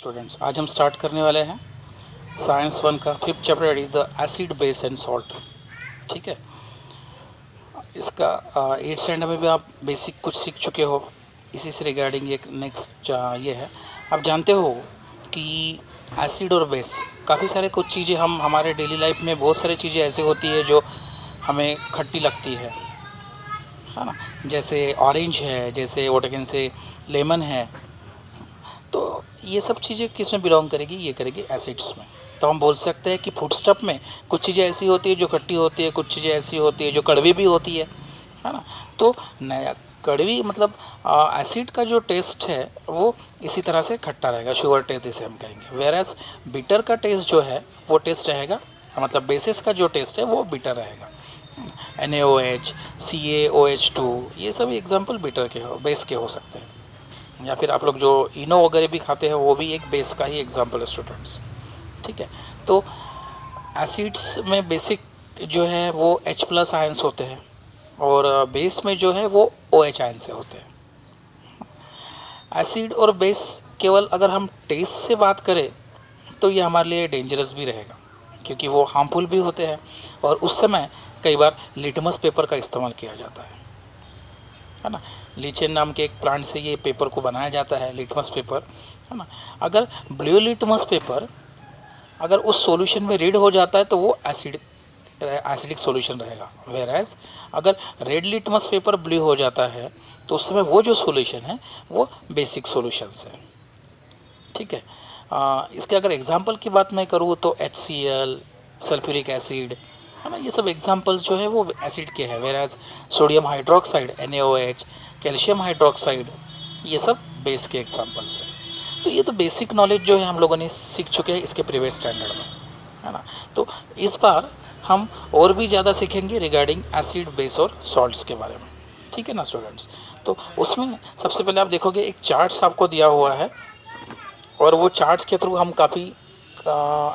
Students, आज हम start करने वाले हैं साइंस 1 का 5th chapter is the acid base and salt. ठीक है, इसका 8th स्टैंडर्ड में भी आप बेसिक कुछ सीख चुके हो। इसी से रिगार्डिंग एक नेक्स्ट ये है, आप जानते हो कि एसिड और बेस काफ़ी सारे कुछ चीज़ें हम हमारे डेली लाइफ में बहुत सारी चीज़ें ऐसी होती है जो हमें खट्टी लगती है ना। जैसे ऑरेंज है, जैसे वोटकन से लेमन है, तो ये सब चीज़ें किस में बिलोंग करेगी? ये करेगी एसिड्स में। तो हम बोल सकते हैं कि फूड स्टफ में कुछ चीज़ें ऐसी होती है जो खट्टी होती है, कुछ चीज़ें ऐसी होती है जो कड़वी भी होती है ना। तो नया कड़वी मतलब एसिड का जो टेस्ट है वो इसी तरह से खट्टा रहेगा, शुगर टेस्ट जिसे हम कहेंगे। वेरएज बिटर का टेस्ट जो है वो टेस्ट रहेगा, मतलब बेसिस का जो टेस्ट है वो बिटर रहेगा। NaOH, CaOH2 ये सभी एग्जाम्पल बिटर के हो, बेस के हो सकते हैं। या फिर आप लोग जो इनो वगैरह भी खाते हैं वो भी एक बेस का ही एग्जाम्पल है स्टूडेंट्स। ठीक है, तो एसिड्स में बेसिक जो है वो H+ आयंस होते हैं और बेस में जो है वो OH आयंस से होते हैं। एसिड और बेस केवल अगर हम टेस्ट से बात करें तो ये हमारे लिए डेंजरस भी रहेगा, क्योंकि वो हार्मफुल भी होते हैं और उस समय कई बार लिटमस पेपर का इस्तेमाल किया जाता है ना। लीचेन नाम के एक प्लांट से ये पेपर को बनाया जाता है, लिटमस पेपर, है ना। अगर ब्लू लिटमस पेपर अगर उस सॉल्यूशन में रीड हो जाता है तो वो एसिडिक सॉल्यूशन रहेगा। वेरएज अगर रेड लिटमस पेपर ब्लू हो जाता है तो उस समय वो जो सॉल्यूशन है वो बेसिक सॉल्यूशंस है। ठीक है, इसके अगर एग्जांपल की बात मैं करूँ तो HCl, सल्फ्यूरिक एसिड, है ना, ये सब एग्जांपल्स जो है वो एसिड के हैं। Whereas sodium hydroxide NaOH, calcium hydroxide, ये सब बेस के एग्जांपल्स हैं। तो ये तो बेसिक नॉलेज जो है हम लोगों ने सीख चुके हैं इसके प्रीवियस स्टैंडर्ड में, है ना। तो इस बार हम और भी ज़्यादा सीखेंगे रिगार्डिंग एसिड, बेस और सॉल्ट्स के बारे में। ठीक है ना स्टूडेंट्स। तो उसमें सबसे पहले आप देखोगे एक चार्ट्स आपको दिया हुआ है और वो चार्ट्स के थ्रू हम काफ़ी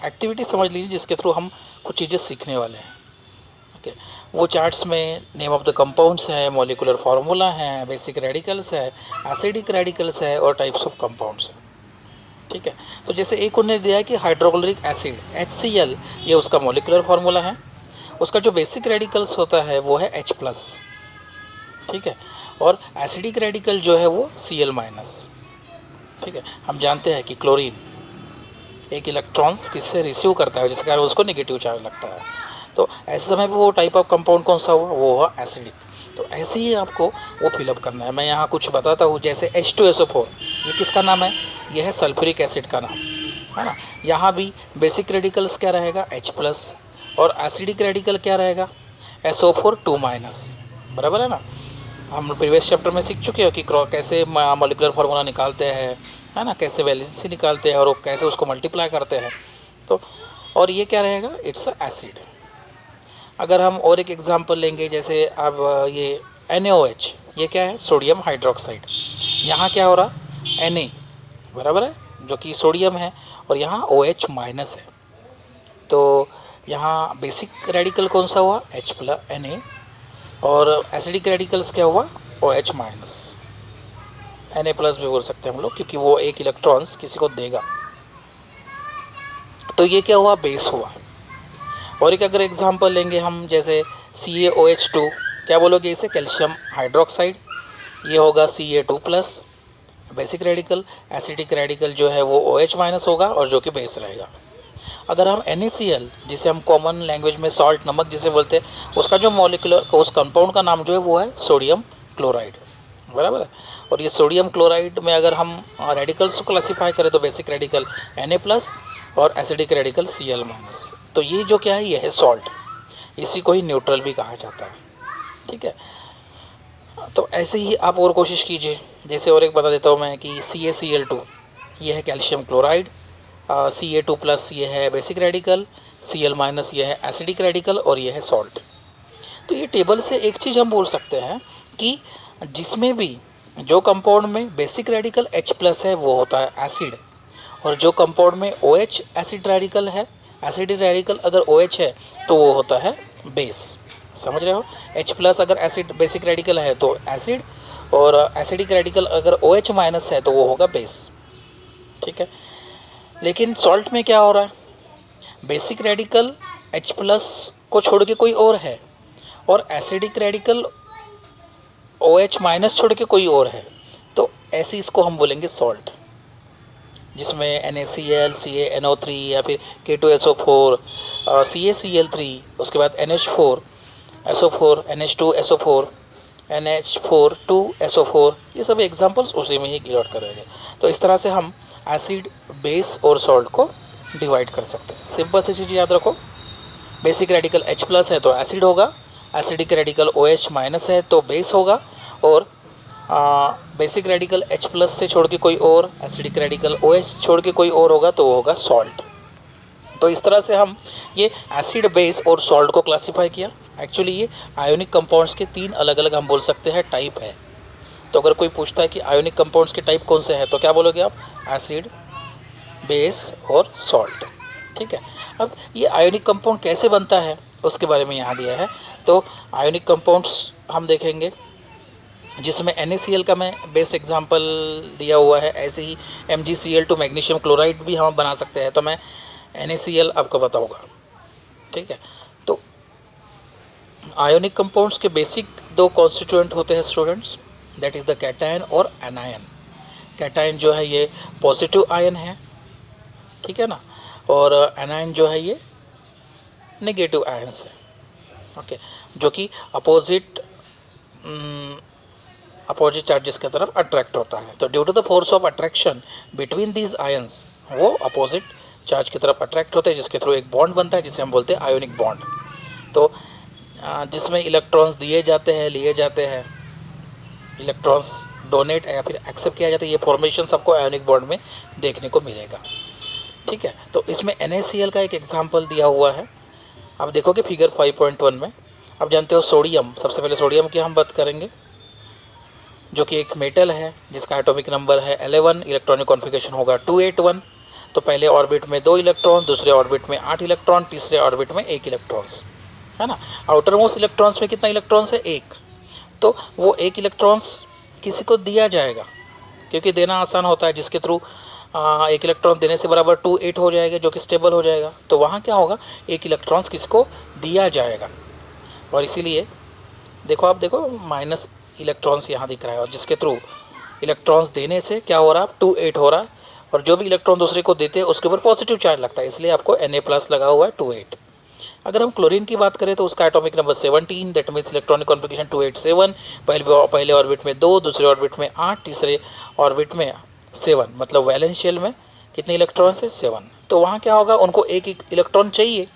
एक्टिविटी समझ लीजिए जिसके थ्रू हम कुछ चीज़ें सीखने वाले हैं। ओके, वो चार्ट्स में नेम ऑफ द कंपाउंड्स है, मॉलिकुलर फार्मूला है, बेसिक रेडिकल्स है, एसिडिक रेडिकल्स है और टाइप्स ऑफ कंपाउंड्स है। ठीक है, तो जैसे एक उन्होंने दिया है कि हाइड्रोक्लोरिक एसिड HCl, ये उसका मॉलिकुलर फार्मूला है। उसका जो बेसिक रेडिकल्स होता है वो है H+। ठीक है, और एसिडिक रेडिकल जो है वो Cl-। ठीक है, हम जानते हैं कि क्लोरीन एक इलेक्ट्रॉन्स किससे रिसीव करता है जिसके कारण उसको नेगेटिव चार्ज लगता है। तो ऐसे समय पे वो टाइप ऑफ कंपाउंड कौन सा हुआ? वो हुआ एसिडिक। तो ऐसे ही आपको वो फिलअप करना है। मैं यहाँ कुछ बताता हूँ, जैसे H2SO4, ये किसका नाम है? ये है सल्फ्यूरिक एसिड का नाम, है ना। यहाँ भी बेसिक रेडिकल्स क्या रहेगा? H+ और एसिडिक रेडिकल क्या रहेगा? SO4 2-। बराबर है ना। हम प्रीवियस चैप्टर में सीख चुके हो कि कैसे मॉलिकुलर फार्मूला निकालते हैं, है ना, कैसे वैलेंसी निकालते हैं और कैसे उसको मल्टीप्लाई करते हैं। तो और ये क्या रहेगा? It's acid. अगर हम और एक एग्जांपल लेंगे, जैसे अब ये NaOH, ये क्या है? Sodium hydroxide. यहाँ क्या हो रहा? Na, बराबर है, जो कि सोडियम है, और यहाँ OH- है। तो यहाँ बेसिक रेडिकल कौन सा हुआ? Na, और एसिडिक रेडिकल्स क्या हुआ? OH-। Na+ भी बोल सकते हैं हम लोग, क्योंकि वो एक इलेक्ट्रॉन्स किसी को देगा। तो ये क्या हुआ? बेस हुआ। और एक अगर एग्जांपल लेंगे हम, जैसे CaOH2, क्या बोलोगे इसे? Calcium hydroxide. ये होगा Ca2+, basic radical. Acidic radical जो है वो OH- होगा और जो कि बेस रहेगा। अगर हम NaCl, जिसे हम कॉमन लैंग्वेज में सॉल्ट, नमक जिसे बोलते हैं, उसका जो मॉलिकुलर, उस कंपाउंड का नाम जो है वो है सोडियम क्लोराइड, बराबर है। और ये सोडियम क्लोराइड में अगर हम रेडिकल्स को क्लासीफाई करें तो बेसिक रेडिकल Na+ और एसिडिक रेडिकल Cl-। तो ये जो क्या है? ये है सॉल्ट। इसी को ही न्यूट्रल भी कहा जाता है। ठीक है, तो ऐसे ही आप और कोशिश कीजिए। जैसे और एक बता देता हूँ मैं कि CaCl2, ये है कैल्शियम क्लोराइड, Ca2+ ये है बेसिक रेडिकल, Cl- ये है एसिडिक रेडिकल और ये है सॉल्ट। तो ये टेबल से एक चीज़ हम बोल सकते हैं कि जिसमें भी जो कंपाउंड में बेसिक रेडिकल H+ है वो होता है एसिड, और जो कंपाउंड में OH एसिड रेडिकल है, एसिडिक रेडिकल अगर OH है तो वो होता है बेस। समझ रहे हो? H+ अगर एसिड बेसिक रेडिकल है तो एसिड, और एसिडिक रेडिकल अगर OH- है तो वो होगा बेस। ठीक है, लेकिन सॉल्ट में क्या हो रहा है, बेसिक रेडिकल H प्लस को छोड़ के कोई और है और एसिडिक रेडिकल OH माइनस छोड़ के कोई और है, तो ऐसे इसको हम बोलेंगे सॉल्ट, जिसमें NaCl, CaNO3 या फिर K2SO4, CaCl3, उसके बाद NH4 SO4, NH2 SO4, NH4 2SO4, ये सब एग्जांपल्स उसी में ही क्लियर करेंगे। तो इस तरह से हम एसिड, बेस और सॉल्ट को डिवाइड कर सकते हैं। सिंपल सी चीज़ याद रखो, बेसिक रेडिकल H प्लस है तो एसिड होगा, एसिडिक रेडिकल OH माइनस है तो बेस होगा, और बेसिक रेडिकल H प्लस से छोड़ के कोई और, एसिडिक रेडिकल OH छोड़ के कोई और होगा तो वो होगा सॉल्ट। तो इस तरह से हम ये एसिड, बेस और सॉल्ट को क्लासीफाई किया। एक्चुअली ये आयोनिक कंपाउंड्स के 3 अलग अलग हम बोल सकते हैं टाइप है। तो अगर कोई पूछता है कि आयोनिक कंपाउंड्स के टाइप कौन से हैं, तो क्या बोलोगे आप, एसिड, बेस और सॉल्ट। ठीक है, अब ये आयोनिक कंपाउंड कैसे बनता है उसके बारे में यहाँ दिया है। तो आयोनिक कंपाउंड्स हम देखेंगे जिसमें NaCl का मैं बेस्ट एग्जांपल दिया हुआ है, ऐसे ही MgCl2 मैग्नीशियम क्लोराइड भी हम बना सकते हैं, तो मैं NaCl आपको बताऊंगा। ठीक है, तो आयोनिक कंपाउंड्स के बेसिक 2 कॉन्स्टिट्यूएंट होते हैं students, that is the cation और एनायन। कैटायन जो है ये पॉजिटिव आयन है, ठीक है ना, और एनायन जो है ये नेगेटिव आयन है। ओके, जो कि अपोजिट चार्जेस की तरफ अट्रैक्ट होता है। तो due to the force of attraction between these ions, वो अपोजिट चार्ज की तरफ अट्रैक्ट होते हैं, जिसके थ्रू एक बॉन्ड बनता है जिसे हम बोलते हैं आयोनिक बॉन्ड। तो जिसमें इलेक्ट्रॉन्स दिए जाते हैं, लिए जाते हैं, इलेक्ट्रॉन्स डोनेट या फिर एक्सेप्ट किया जाता है, ये फॉर्मेशन सबको आयोनिक बॉन्ड में देखने को मिलेगा। ठीक है, तो इसमें NaCl का एक एग्जाम्पल दिया हुआ है। अब देखोगे फिगर 5.1 में, अब जानते हो सोडियम, सबसे पहले सोडियम की हम बात करेंगे, जो कि एक मेटल है जिसका एटॉमिक नंबर है 11, इलेक्ट्रॉनिक कॉन्फ़िगरेशन होगा 281। तो पहले ऑर्बिट में 2 इलेक्ट्रॉन, दूसरे ऑर्बिट में 8 इलेक्ट्रॉन, तीसरे ऑर्बिट में 1 इलेक्ट्रॉन्स, है ना। आउटर मोस्ट इलेक्ट्रॉन्स में कितना इलेक्ट्रॉन्स है, 1। तो वो 1 इलेक्ट्रॉन्स किसी को दिया जाएगा, क्योंकि देना आसान होता है, जिसके थ्रू 1 इलेक्ट्रॉन देने से बराबर 2 8 हो जाएगा, जो कि स्टेबल हो जाएगा। तो वहाँ क्या होगा, 1 इलेक्ट्रॉन्स किसको दिया जाएगा, और इसीलिए देखो, आप देखो माइनस इलेक्ट्रॉन्स यहाँ दिख रहा है, और जिसके थ्रू इलेक्ट्रॉन्स देने से क्या हो रहा है, 2 8 हो रहा है, और जो भी इलेक्ट्रॉन दूसरे को देते हैं उसके ऊपर पॉजिटिव चार्ज लगता है, इसलिए आपको Na+ लगा हुआ है 2 8। अगर हम क्लोरीन की बात करें तो उसका atomic number 17, that means electronic configuration 287, पहले ऑर्बिट में 2, दूसरे ऑर्बिट में 8, तीसरे ऑर्बिट में 7, मतलब वैलेंस शेल में कितने इलेक्ट्रॉन है, 7। तो वहाँ क्या होगा, उनको एक इलेक्ट्रॉन चाहिए,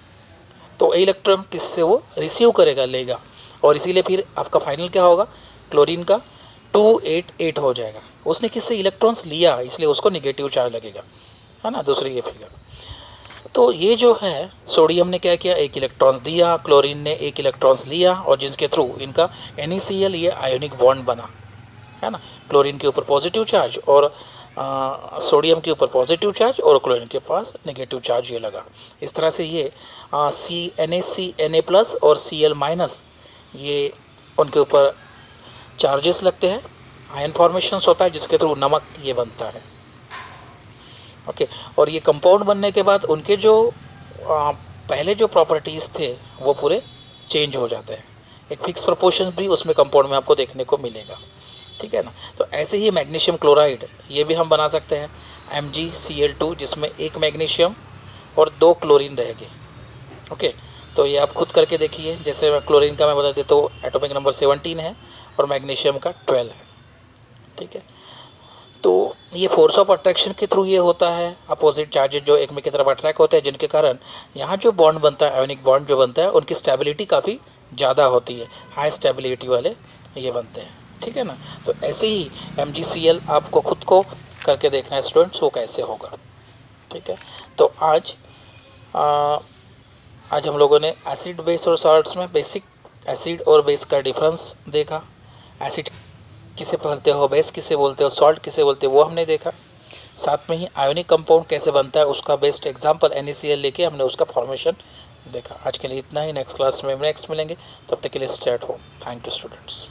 तो इलेक्ट्रॉन किससे वो रिसीव करेगा, लेगा, और इसीलिए फिर आपका फाइनल क्या होगा, क्लोरीन का 288 हो जाएगा। उसने किससे इलेक्ट्रॉन्स लिया, इसलिए उसको नेगेटिव चार्ज लगेगा, है ना। दूसरी ये फिगर, तो ये जो है सोडियम ने क्या किया, 1 इलेक्ट्रॉन्स दिया, क्लोरीन ने 1 इलेक्ट्रॉन्स लिया, और जिसके थ्रू इनका NaCl ये आयोनिक बॉन्ड बना, है ना। क्लोरीन के ऊपर पॉजिटिव चार्ज और सोडियम के ऊपर पॉजिटिव चार्ज, और क्लोरीन के पास नेगेटिव चार्ज ये लगा। इस तरह से ये Na+ और Cl- ये उनके ऊपर चार्जेस लगते हैं, आयन फॉर्मेशंस होता है, जिसके थ्रू नमक ये बनता है। ओके, और ये कंपाउंड बनने के बाद उनके जो पहले जो प्रॉपर्टीज़ थे वो पूरे चेंज हो जाते हैं। एक फिक्स प्रोपोर्शन भी उसमें कंपाउंड में आपको देखने को मिलेगा, ठीक है ना। तो ऐसे ही मैग्नीशियम क्लोराइड ये भी हम बना सकते हैं, MgCl2, जिसमें 1 मैग्नीशियम और 2 क्लोरीन रहेंगे। ओके, तो ये आप खुद करके देखिए, जैसे क्लोरीन का मैं बता देता हूँ, एटॉमिक नंबर 17 है और मैग्नीशियम का 12 है, ठीक है। तो ये फोर्स ऑफ अट्रैक्शन के थ्रू ये होता है, अपोजिट चार्जेज जो एक में की तरफ अट्रैक्ट होते हैं, जिनके कारण यहाँ जो बॉन्ड बनता है, आयोनिक बॉन्ड जो बनता है, उनकी स्टेबिलिटी काफ़ी ज़्यादा होती है, हाई स्टेबिलिटी वाले ये बनते हैं, ठीक है ना। तो ऐसे ही MgCl आपको खुद को करके देखना है स्टूडेंट्स, वो कैसे होगा, ठीक है। तो आज हम लोगों ने एसिड, बेस और सॉल्ट्स में बेसिक एसिड और बेस का डिफरेंस देखा। एसिड किसे बोलते हो, बेस किसे बोलते हो, सॉल्ट किसे बोलते हो, वो हमने देखा। साथ में ही आयोनिक कंपाउंड कैसे बनता है उसका बेस्ट एग्जांपल NaCl लेके हमने उसका फॉर्मेशन देखा। आज के लिए इतना ही, नेक्स्ट क्लास में नेक्स्ट मिलेंगे, तब तक के लिए स्टार्ट हो। Thank you students.